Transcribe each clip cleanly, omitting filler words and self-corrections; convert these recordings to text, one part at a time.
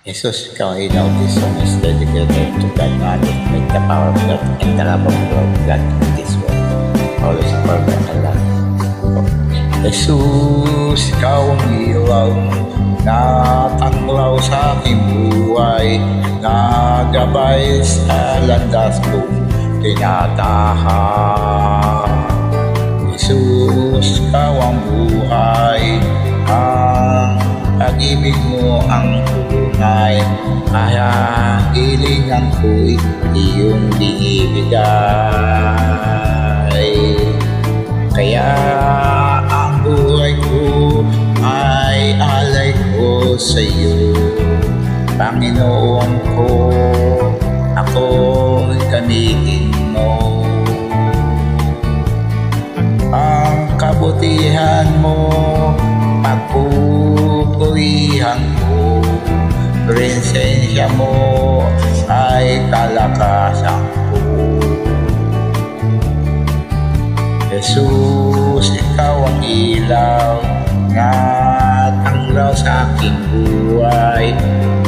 Jesus, ikaw ay ilaw. This song is dedicated to God, knowledge, make the power of God, and the love of God in this world. Always forever Allah. Jesus, ikaw ang ilaw na tanglaw sa aking buhay, na gabay sa landas kong tinatahan. Jesus, ikaw ang buhay, ang pag-ibig mo ang tunay, kaya hilingan ko'y iyong binibigay. Kaya ang buhay ko ay alay ko sa iyo, Panginoon ko, ako'y gamitin mo. Ang kabutihan mo pagpupurihan ko, presensya mo ay kalakasan ko. Jesus, ikaw ang ilaw na tanglaw sa aking buhay,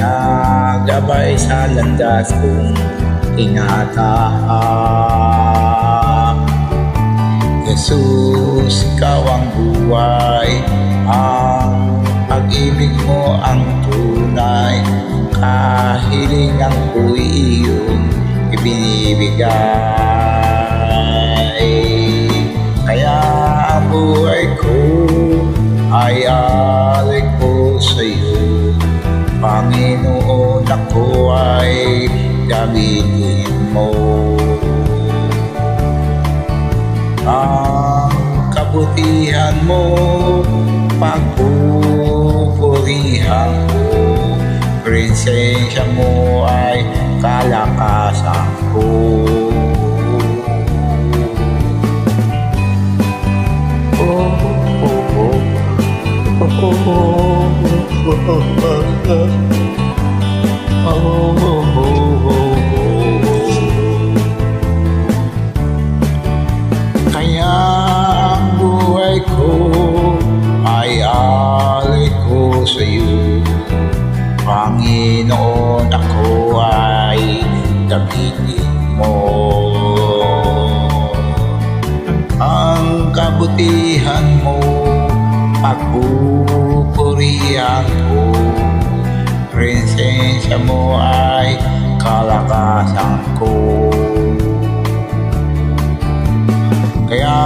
na gabay sa landas kong tinatahan. Jesus, ikaw ang buhay, ang pag-ibig mo ang tunay, kahilingan ko'y iyong ibinibigay. Kaya ang buhay ko ay alay ko sa iyo, Panginoon, ako ay gamitin mo. Ang kabutihan mo pagpupurihan ko, presensya mo ay kalakasan ko. Kaya ang buhay ko ay alay ko sa iyo, Panginoon, ako ay gamitin mo. Ang kabutihan mo pagpupurihan ko, presensya mo ay kalakasan ko. Kaya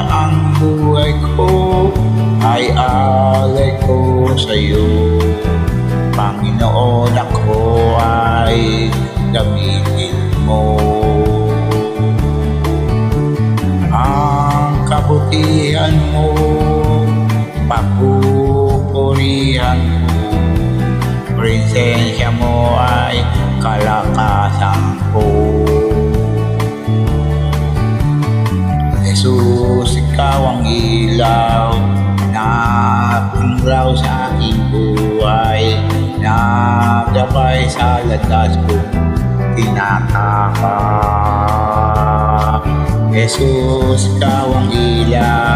ang buhay ko ay alay ko sa iyo, Panginoon, ako ay gamitin mo. Ang kabutihan mo pagpupurihan ko, presensya mo ay kalakasan ko. Jesus, ikaw ang ilaw na tanglaw sa aking buhay, na gabay sa landas kong tinatahan. Jesus, ikaw ang ilaw